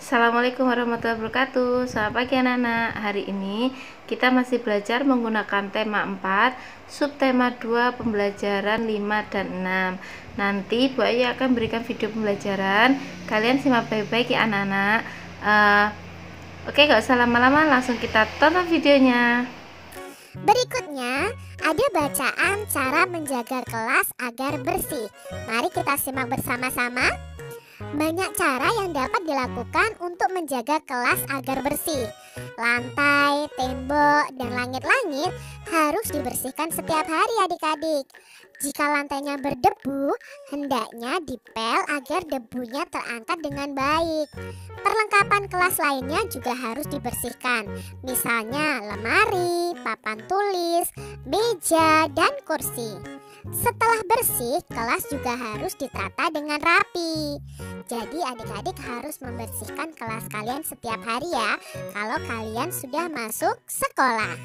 Assalamualaikum warahmatullahi wabarakatuh. Selamat pagi anak-anak. Hari ini kita masih belajar menggunakan tema 4, subtema 2, pembelajaran 5 dan 6. Nanti Bu Ayu akan berikan video pembelajaran. Kalian simak baik-baik ya anak-anak. Oke, gak usah lama-lama, langsung kita tonton videonya. Berikutnya ada bacaan cara menjaga kelas agar bersih. Mari kita simak bersama-sama. Banyak cara yang dapat dilakukan untuk menjaga kelas agar bersih. Lantai, tembok, dan langit-langit harus dibersihkan setiap hari adik-adik. Jika lantainya berdebu, hendaknya dipel agar debunya terangkat dengan baik. Perlengkapan kelas lainnya juga harus dibersihkan, misalnya lemari, papan tulis, meja, dan kursi. Setelah bersih, kelas juga harus ditata dengan rapi. Jadi adik-adik harus membersihkan kelas kalian setiap hari ya, kalau kalian sudah masuk sekolah.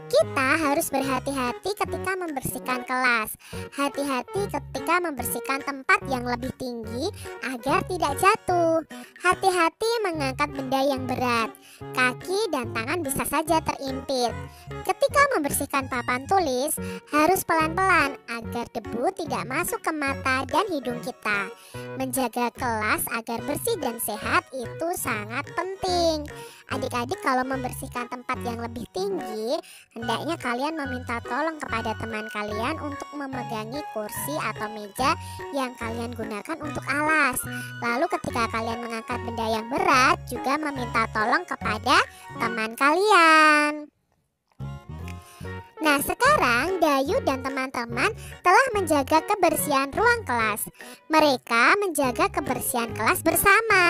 Kita harus berhati-hati ketika membersihkan kelas. Hati-hati ketika membersihkan tempat yang lebih tinggi agar tidak jatuh. Hati-hati mengangkat benda yang berat. Kaki dan tangan bisa saja terimpit. Ketika membersihkan papan tulis, harus pelan-pelan agar debu tidak masuk ke mata dan hidung kita. Menjaga kelas agar bersih dan sehat itu sangat penting. Adik-adik kalau membersihkan tempat yang lebih tinggi, hendaknya kalian meminta tolong kepada teman kalian untuk memegangi kursi atau meja yang kalian gunakan untuk alas. Lalu ketika kalian mengangkat benda yang berat, juga meminta tolong kepada teman kalian. Nah, sekarang Dayu dan teman-teman telah menjaga kebersihan ruang kelas. Mereka menjaga kebersihan kelas bersama.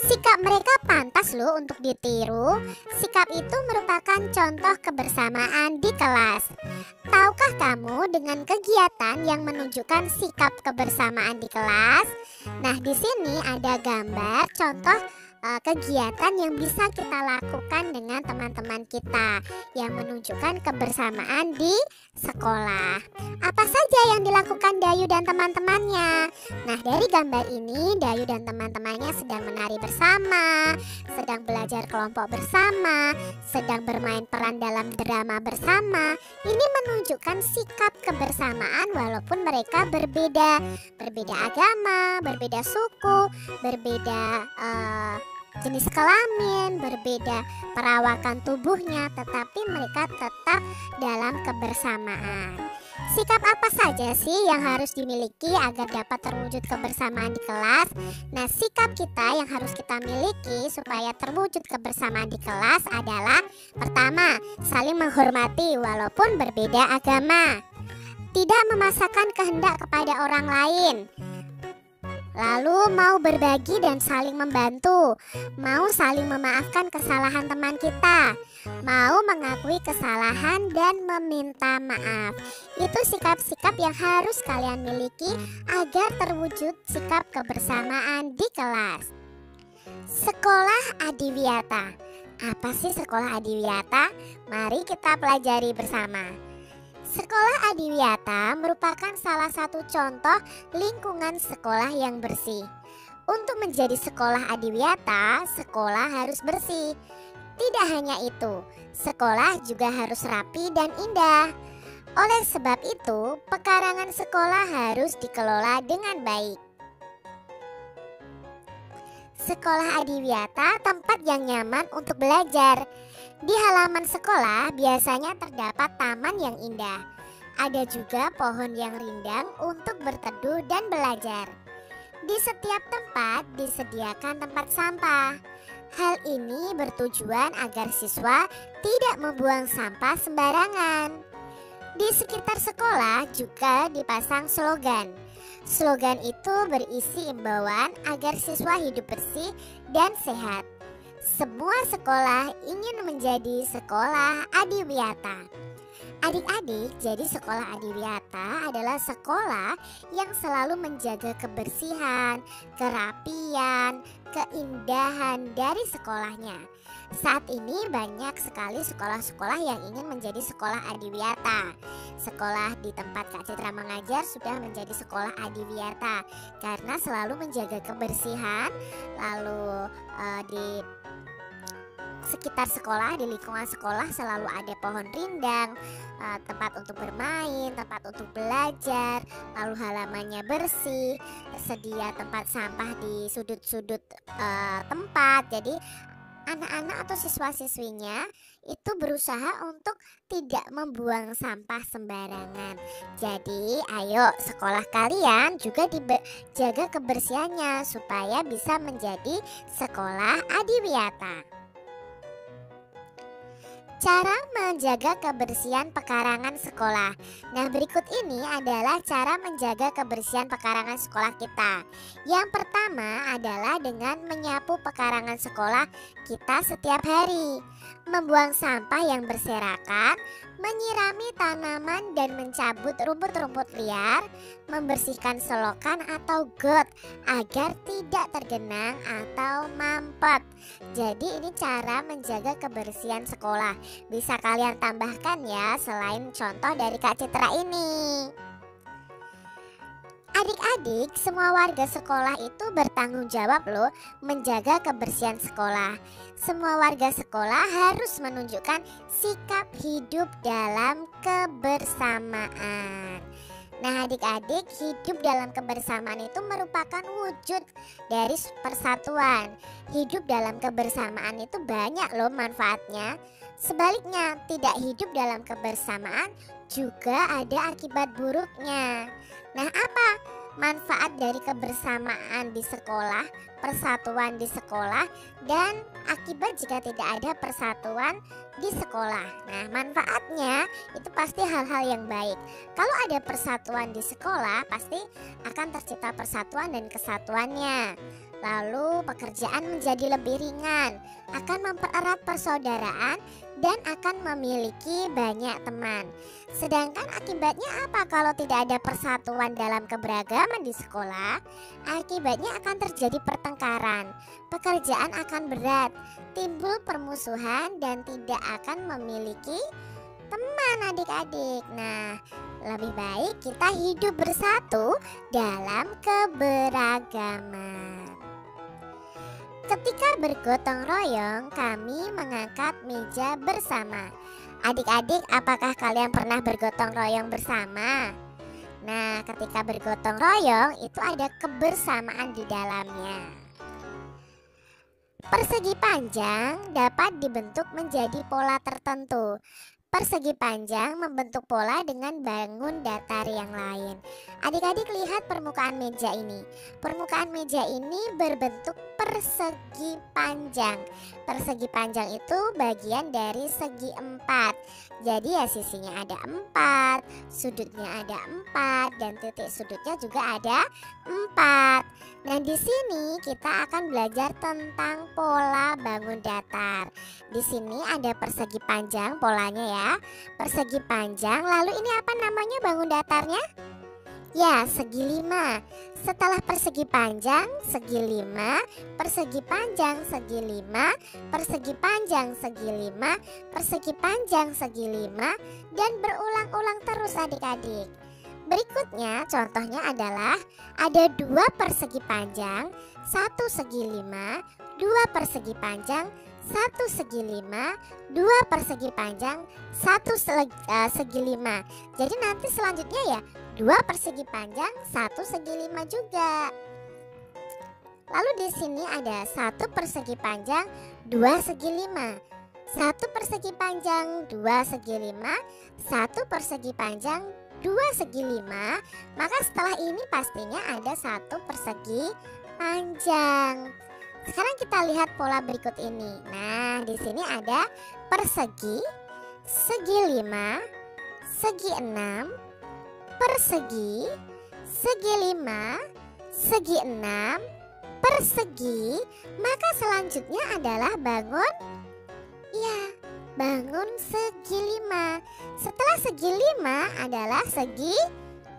Sikap mereka pantas loh untuk ditiru. Sikap itu merupakan contoh kebersamaan di kelas. Tahukah kamu dengan kegiatan yang menunjukkan sikap kebersamaan di kelas? Nah, di sini ada gambar contoh kegiatan yang bisa kita lakukan dengan teman-teman kita yang menunjukkan kebersamaan di sekolah. Apa saja yang dilakukan Dayu dan teman-temannya? Nah, dari gambar ini Dayu dan teman-temannya sedang menari bersama, sedang belajar kelompok bersama, sedang bermain peran dalam drama bersama. Ini menunjukkan sikap kebersamaan walaupun mereka berbeda agama, berbeda suku, berbeda jenis kelamin, berbeda perawakan tubuhnya, tetapi mereka tetap dalam kebersamaan. Sikap apa saja sih yang harus dimiliki agar dapat terwujud kebersamaan di kelas? Nah, sikap kita yang harus kita miliki supaya terwujud kebersamaan di kelas adalah: pertama, saling menghormati walaupun berbeda agama. Tidak memaksakan kehendak kepada orang lain. Lalu mau berbagi dan saling membantu, mau saling memaafkan kesalahan teman kita, mau mengakui kesalahan dan meminta maaf. Itu sikap-sikap yang harus kalian miliki agar terwujud sikap kebersamaan di kelas. Sekolah Adiwiyata. Apa sih sekolah Adiwiyata? Mari kita pelajari bersama. Sekolah Adiwiyata merupakan salah satu contoh lingkungan sekolah yang bersih. Untuk menjadi sekolah Adiwiyata, sekolah harus bersih. Tidak hanya itu, sekolah juga harus rapi dan indah. Oleh sebab itu, pekarangan sekolah harus dikelola dengan baik. Sekolah Adiwiyata tempat yang nyaman untuk belajar. Di halaman sekolah biasanya terdapat taman yang indah. Ada juga pohon yang rindang untuk berteduh dan belajar. Di setiap tempat disediakan tempat sampah. Hal ini bertujuan agar siswa tidak membuang sampah sembarangan. Di sekitar sekolah juga dipasang slogan. Slogan itu berisi imbauan agar siswa hidup bersih dan sehat. Semua sekolah ingin menjadi sekolah Adiwiyata. Adik-adik, jadi sekolah Adiwiyata adalah sekolah yang selalu menjaga kebersihan, kerapian, keindahan dari sekolahnya. Saat ini banyak sekali sekolah-sekolah yang ingin menjadi sekolah Adiwiyata. Sekolah di tempat Kak Citra mengajar sudah menjadi sekolah Adiwiyata karena selalu menjaga kebersihan, lalu di sekitar sekolah, di lingkungan sekolah selalu ada pohon rindang, tempat untuk bermain, tempat untuk belajar, lalu halamannya bersih, tersedia tempat sampah di sudut-sudut tempat. Jadi anak-anak atau siswa-siswinya itu berusaha untuk tidak membuang sampah sembarangan. Jadi ayo sekolah kalian juga dijaga kebersihannya supaya bisa menjadi sekolah Adiwiyata. Cara menjaga kebersihan pekarangan sekolah. Nah, berikut ini adalah cara menjaga kebersihan pekarangan sekolah kita. Yang pertama adalah dengan menyapu pekarangan sekolah kita setiap hari, membuang sampah yang berserakan, menyirami tanaman dan mencabut rumput-rumput liar, membersihkan selokan atau got agar tidak tergenang atau mampet. Jadi ini cara menjaga kebersihan sekolah. Bisa kalian tambahkan ya selain contoh dari Kak Citra ini. Adik-adik, semua warga sekolah itu bertanggung jawab loh menjaga kebersihan sekolah. Semua warga sekolah harus menunjukkan sikap hidup dalam kebersamaan. Nah, adik-adik, hidup dalam kebersamaan itu merupakan wujud dari persatuan. Hidup dalam kebersamaan itu banyak loh manfaatnya. Sebaliknya, tidak hidup dalam kebersamaan juga ada akibat buruknya. Nah, apa manfaat dari kebersamaan di sekolah, persatuan di sekolah, dan akibat jika tidak ada persatuan di sekolah? Nah, manfaatnya itu pasti hal-hal yang baik. Kalau ada persatuan di sekolah, pasti akan tercipta persatuan dan kesatuannya. Lalu pekerjaan menjadi lebih ringan, akan mempererat persaudaraan, dan akan memiliki banyak teman. Sedangkan akibatnya apa kalau tidak ada persatuan dalam keberagaman di sekolah? Akibatnya akan terjadi pertengkaran, pekerjaan akan berat, timbul permusuhan, dan tidak akan memiliki teman adik-adik. Nah, lebih baik kita hidup bersatu dalam keberagaman. Ketika bergotong royong, kami mengangkat meja bersama. Adik-adik, apakah kalian pernah bergotong royong bersama? Nah, ketika bergotong royong itu ada kebersamaan di dalamnya. Persegi panjang dapat dibentuk menjadi pola tertentu. Persegi panjang membentuk pola dengan bangun datar yang lain. Adik-adik lihat permukaan meja ini. Permukaan meja ini berbentuk persegi panjang. Persegi panjang itu bagian dari segi 4. Jadi ya sisinya ada 4, sudutnya ada 4, dan titik sudutnya juga ada 4. Nah, di sini kita akan belajar tentang pola bangun datar. Di sini ada persegi panjang polanya ya. Persegi panjang, lalu ini apa namanya bangun datarnya? Ya, segi 5. Setelah persegi panjang, segi 5, persegi panjang, segi 5, persegi panjang, segi 5, persegi panjang, segi 5, dan berulang-ulang terus adik-adik. Berikutnya contohnya adalah ada 2 persegi panjang, 1 segi 5, 2 persegi panjang, 1 segi 5, 2 persegi panjang, 1 segi 5. Jadi nanti selanjutnya ya 2 persegi panjang, 1 segi 5 juga. Lalu di sini ada 1 persegi panjang, 2 segi 5, 1 persegi panjang, 2 segi 5, 1 persegi panjang, 2 segi 5. Maka setelah ini pastinya ada 1 persegi panjang. Sekarang kita lihat pola berikut ini. Nah, di sini ada persegi, segi 5, segi 6, persegi, segi 5, segi 6, persegi. Maka selanjutnya adalah bangun ya bangun segi 5. Setelah segi 5 adalah segi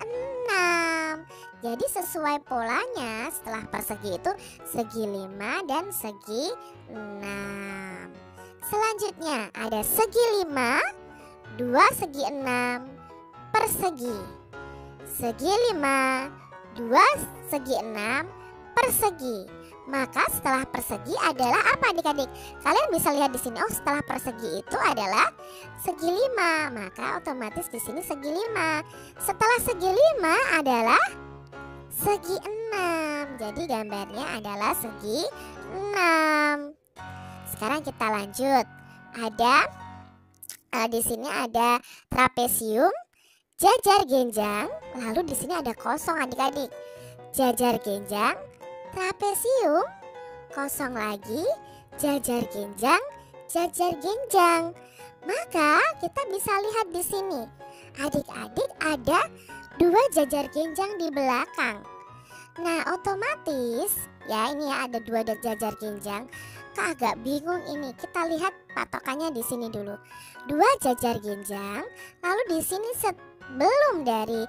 6. Jadi sesuai polanya, setelah persegi itu segi 5 dan segi 6. Selanjutnya ada segi 5, 2 segi 6, persegi. Segi 5, 2 segi 6, persegi. Maka setelah persegi adalah apa adik-adik? Kalian bisa lihat di sini, oh setelah persegi itu adalah segi 5. Maka otomatis di sini segi 5. Setelah segi 5 adalah segi 6. Jadi gambarnya adalah segi 6. Sekarang kita lanjut. Ada di sini ada trapesium, jajar genjang, lalu di sini ada kosong adik-adik. Jajar genjang, trapesium, kosong lagi, jajar genjang, jajar genjang. Maka kita bisa lihat di sini, adik-adik ada 2 jajar genjang di belakang. Nah, otomatis ya ini ya ada 2 jajar genjang. Kak agak bingung ini. Kita lihat patokannya di sini dulu. 2 jajar genjang, lalu di sini sebelum dari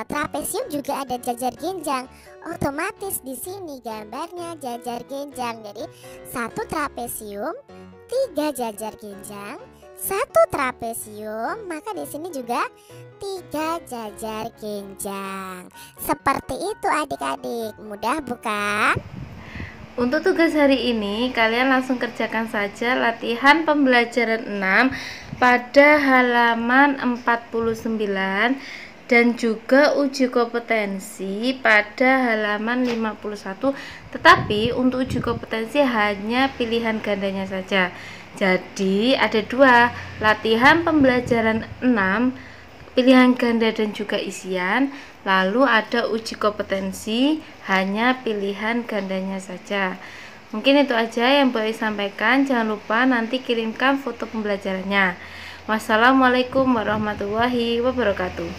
trapesium juga ada jajar genjang. Otomatis di sini gambarnya jajar genjang. Jadi 1 trapesium, 3 jajar genjang, 1 trapesium, maka di sini juga 3 jajar genjang. Seperti itu adik-adik. Mudah bukan? Untuk tugas hari ini, kalian langsung kerjakan saja latihan pembelajaran 6 pada halaman 49 dan juga uji kompetensi pada halaman 51. Tetapi untuk uji kompetensi hanya pilihan gandanya saja. Jadi ada 2, latihan pembelajaran 6 pilihan ganda dan juga isian, lalu ada uji kompetensi hanya pilihan gandanya saja. Mungkin itu aja yang boleh sampaikan. Jangan lupa nanti kirimkan foto pembelajarannya. Wassalamualaikum warahmatullahi wabarakatuh.